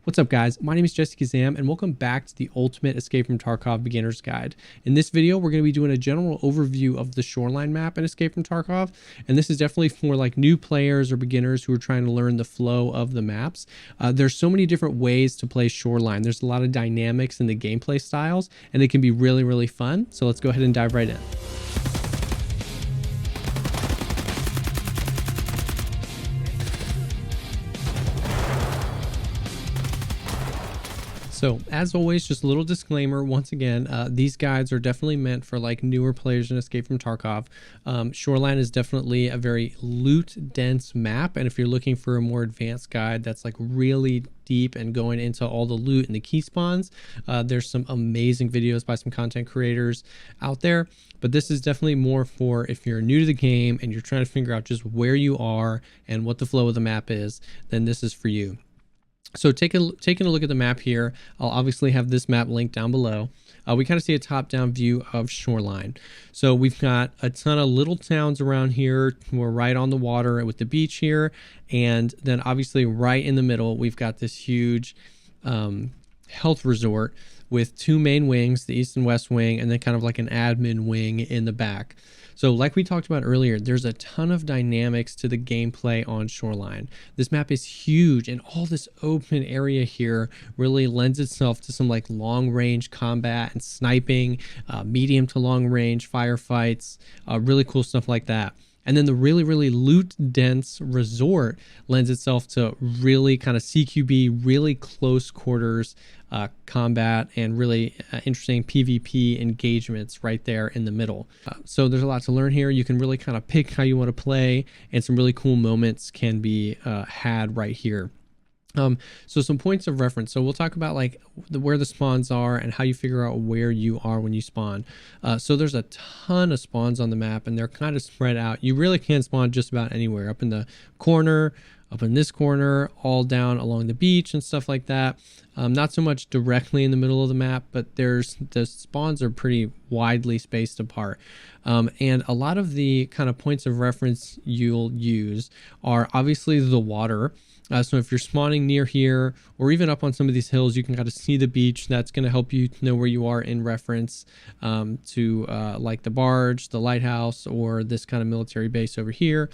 What's up guys, my name is Jessekazam and welcome back to the Ultimate Escape from Tarkov Beginner's Guide. In this video, we're going to be doing a general overview of the Shoreline map in Escape from Tarkov, and this is definitely for like new players or beginners who are trying to learn the flow of the maps. There's so many different ways to play Shoreline. There's a lot of dynamics in the gameplay styles, and it can be really fun. So let's go ahead and dive right in. So as always, just a little disclaimer. Once again, these guides are definitely meant for like newer players in Escape from Tarkov. Shoreline is definitely a very loot dense map. And if you're looking for a more advanced guide that's like really deep and going into all the loot and the key spawns, there's some amazing videos by some content creators out there. But this is definitely more for if you're new to the game and you're trying to figure out just where you are and what the flow of the map is, then this is for you. So taking a look at the map here, I'll obviously have this map linked down below. We kind of see a top-down view of Shoreline. So we've got a ton of little towns around here. We're right on the water with the beach here. And then obviously right in the middle, we've got this huge health resort with two main wings, the east and west wing, and then kind of like an admin wing in the back. So like we talked about earlier, there's a ton of dynamics to the gameplay on Shoreline. This map is huge, and all this open area here really lends itself to some like long range combat and sniping, medium to long range firefights, really cool stuff like that. And then the really loot dense resort lends itself to really kind of CQB, really close quarters combat and really interesting PvP engagements right there in the middle. So there's a lot to learn here. You can really kind of pick how you want to play, and some really cool moments can be had right here. So some points of reference. So we'll talk about like where the spawns are and how you figure out where you are when you spawn. So there's a ton of spawns on the map, and they're kind of spread out. You really can spawn just about anywhere, up in the corner, up in this corner, all down along the beach and stuff like that. Not so much directly in the middle of the map, but the spawns are pretty widely spaced apart. And a lot of the kind of points of reference you'll use are obviously the water. So if you're spawning near here or even up on some of these hills, you can kind of see the beach. That's going to help you know where you are in reference to like the barge, the lighthouse, or this kind of military base over here.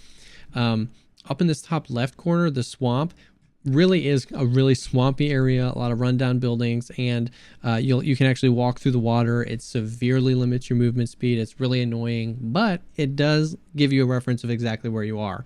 Up in this top left corner, the swamp really is a really swampy area, a lot of rundown buildings, and you can actually walk through the water. It severely limits your movement speed. It's really annoying, but it does give you a reference of exactly where you are.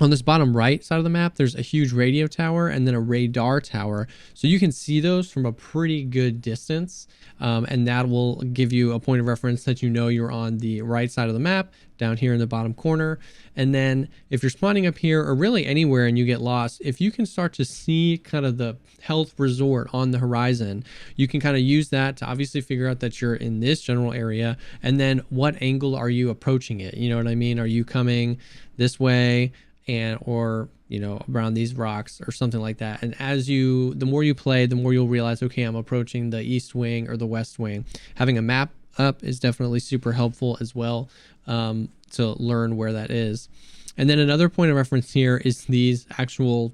On this bottom right side of the map, there's a huge radio tower and then a radar tower. So you can see those from a pretty good distance. And that will give you a point of reference that you know you're on the right side of the map, down here in the bottom corner. And then if you're spawning up here or really anywhere and you get lost, if you can start to see kind of the health resort on the horizon, you can kind of use that to obviously figure out that you're in this general area. And then what angle are you approaching it? You know what I mean? Are you coming this way? Or you know, around these rocks or something like that. And the more you play, the more you'll realize, okay, I'm approaching the east wing or the west wing. Having a map up is definitely super helpful as well, to learn where that is. And then another point of reference here is these actual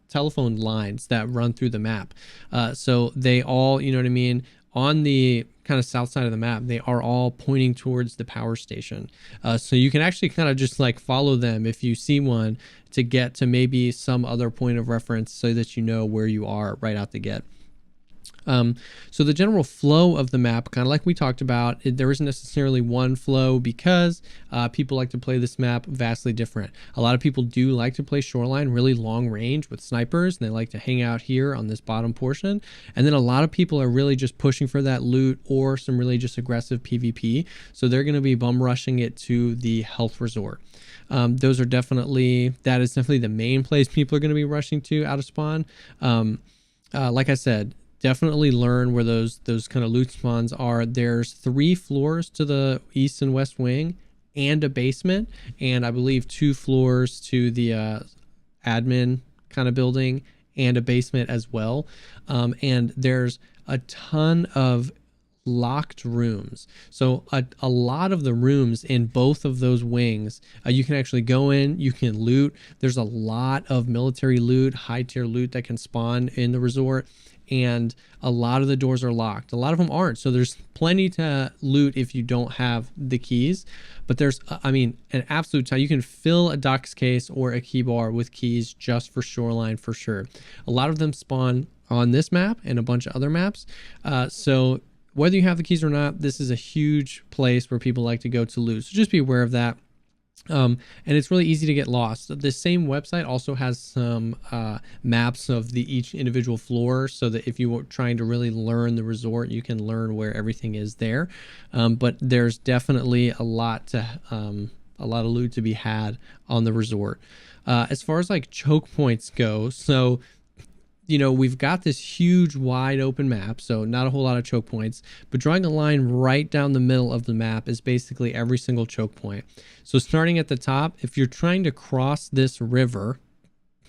telephone lines that run through the map. So they all, you know what I mean, on the kind of south side of the map, they are all pointing towards the power station. So you can actually kind of just like follow them if you see one to get to maybe some other point of reference so that you know where you are right out the gate. So the general flow of the map, kind of like we talked about, there isn't necessarily one flow because people like to play this map vastly different. A lot of people do like to play Shoreline really long range with snipers, and they like to hang out here on this bottom portion. And then a lot of people are really just pushing for that loot or some really just aggressive PvP. So they're going to be bum rushing it to the health resort. That is definitely the main place people are going to be rushing to out of spawn. Like I said, definitely learn where those kind of loot spawns are. There's 3 floors to the east and west wing and a basement, and I believe 2 floors to the admin kind of building and a basement as well. And there's a ton of locked rooms. So a lot of the rooms in both of those wings, you can actually go in, you can loot. There's a lot of military loot, high tier loot that can spawn in the resort. And a lot of the doors are locked. A lot of them aren't. So there's plenty to loot if you don't have the keys. But there's, I mean, an absolute ton. You can fill a docs case or a key bar with keys just for Shoreline for sure. A lot of them spawn on this map and a bunch of other maps. So whether you have the keys or not, this is a huge place where people like to go to loot. So just be aware of that. And it's really easy to get lost. The same website also has some maps of each individual floor, so that if you were trying to really learn the resort, you can learn where everything is there. But there's definitely a lot of loot to be had on the resort. As far as like choke points go, so you know, we've got this huge wide open map, so not a whole lot of choke points, but drawing a line right down the middle of the map is basically every single choke point. So starting at the top, if you're trying to cross this river,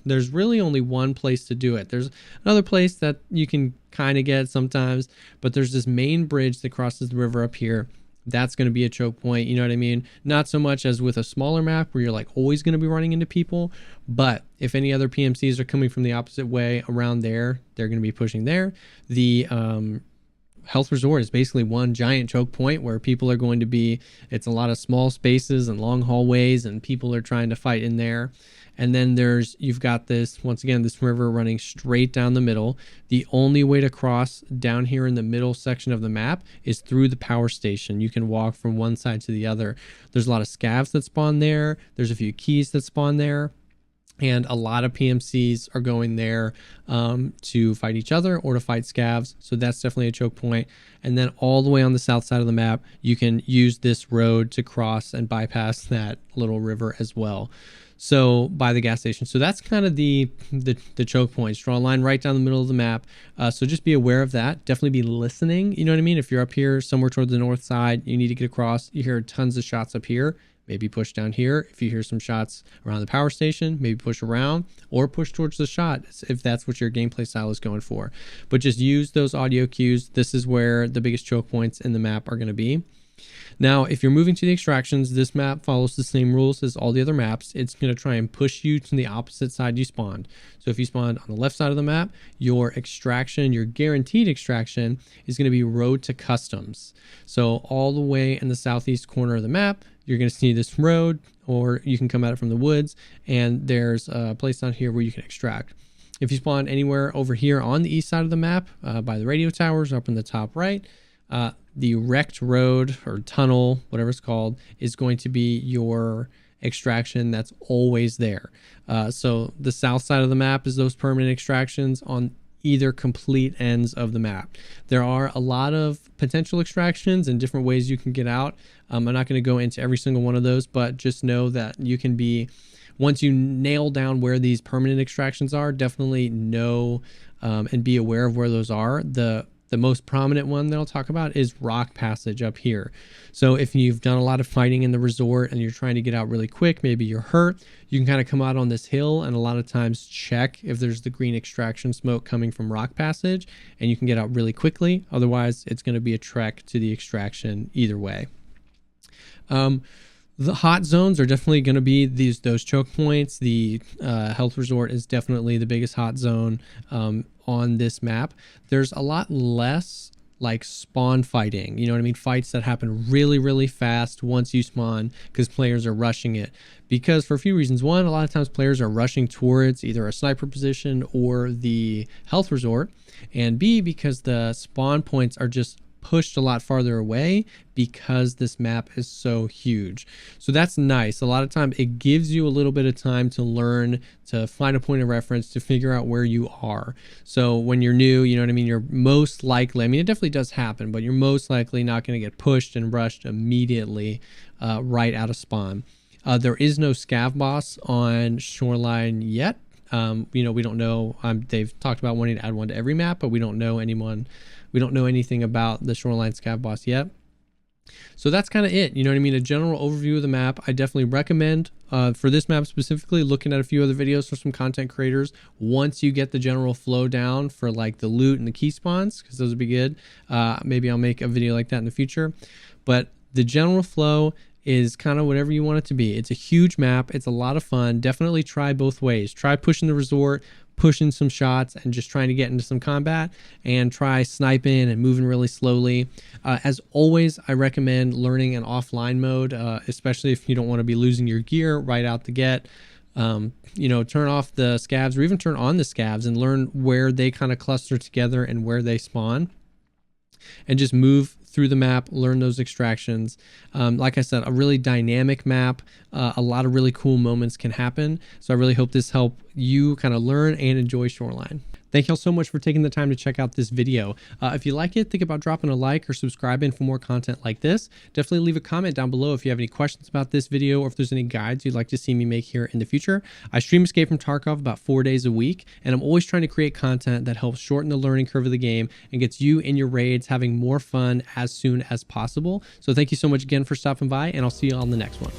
there's really only one place to do it. There's another place that you can kind of get sometimes, but there's this main bridge that crosses the river up here. That's going to be a choke point, you know what I mean? Not so much as with a smaller map where you're like always going to be running into people, but if any other PMCs are coming from the opposite way around there, they're going to be pushing there. The health resort is basically one giant choke point where people are going to be, it's a lot of small spaces and long hallways and people are trying to fight in there. And then you've got this, once again, this river running straight down the middle. The only way to cross down here in the middle section of the map is through the power station. You can walk from one side to the other. There's a lot of scavs that spawn there. There's a few keys that spawn there. And a lot of PMCs are going there to fight each other or to fight scavs. So that's definitely a choke point. And then all the way on the south side of the map, you can use this road to cross and bypass that little river as well. So by the gas station. So that's kind of the choke points. Draw a line right down the middle of the map. So just be aware of that. Definitely be listening. You know what I mean? If you're up here somewhere toward the north side, you need to get across. You hear tons of shots up here. Maybe push down here. If you hear some shots around the power station, maybe push around or push towards the shot if that's what your gameplay style is going for. But just use those audio cues. This is where the biggest choke points in the map are going to be. Now, if you're moving to the extractions, this map follows the same rules as all the other maps. It's going to try and push you to the opposite side you spawned. So if you spawned on the left side of the map, your extraction, your guaranteed extraction, is going to be road to customs. So all the way in the southeast corner of the map, you're going to see this road, or you can come at it from the woods, and there's a place down here where you can extract. If you spawn anywhere over here on the east side of the map, by the radio towers up in the top right, the wrecked road or tunnel, whatever it's called, is going to be your extraction that's always there. So the south side of the map is those permanent extractions on either complete ends of the map. There are a lot of potential extractions and different ways you can get out. I'm not going to go into every single one of those, but just know that you can be, once you nail down where these permanent extractions are, definitely know and be aware of where those are. The most prominent one that I'll talk about is Rock Passage up here. So if you've done a lot of fighting in the resort and you're trying to get out really quick, maybe you're hurt, you can kind of come out on this hill and a lot of times check if there's the green extraction smoke coming from Rock Passage, and you can get out really quickly. Otherwise, it's going to be a trek to the extraction either way. The hot zones are definitely going to be those choke points. The health resort is definitely the biggest hot zone on this map. There's a lot less like spawn fighting, you know what I mean? Fights that happen really, really fast once you spawn because players are rushing it. Because for a few reasons. One, a lot of times players are rushing towards either a sniper position or the health resort. And B, because the spawn points are just pushed a lot farther away because this map is so huge. So that's nice. A lot of time it gives you a little bit of time to learn, to find a point of reference, to figure out where you are. So when you're new, you know what I mean, you're most likely, I mean, it definitely does happen, but you're most likely not going to get pushed and rushed immediately right out of spawn. There is no scav boss on Shoreline yet. You know, we don't know. They've talked about wanting to add one to every map, but we don't know anyone. We don't know anything about the Shoreline scav boss yet. So that's kind of it. You know what I mean? A general overview of the map. I definitely recommend for this map specifically, looking at a few other videos from some content creators, once you get the general flow down for like the loot and the key spawns, because those would be good. Maybe I'll make a video like that in the future. But the general flow is kind of whatever you want it to be. It's a huge map. It's a lot of fun. Definitely try both ways. Try pushing the resort, pushing some shots and just trying to get into some combat, and try sniping and moving really slowly. As always, I recommend learning an offline mode, especially if you don't want to be losing your gear right out the get. You know, turn off the scavs or even turn on the scavs and learn where they kind of cluster together and where they spawn, and just move through the map, learn those extractions. Like I said, a really dynamic map, a lot of really cool moments can happen. So I really hope this helped you kind of learn and enjoy Shoreline. Thank y'all so much for taking the time to check out this video. If you like it, think about dropping a like or subscribing for more content like this. Definitely leave a comment down below if you have any questions about this video or if there's any guides you'd like to see me make here in the future. I stream Escape from Tarkov about 4 days a week, and I'm always trying to create content that helps shorten the learning curve of the game and gets you in your raids having more fun as soon as possible. So thank you so much again for stopping by, and I'll see you on the next one.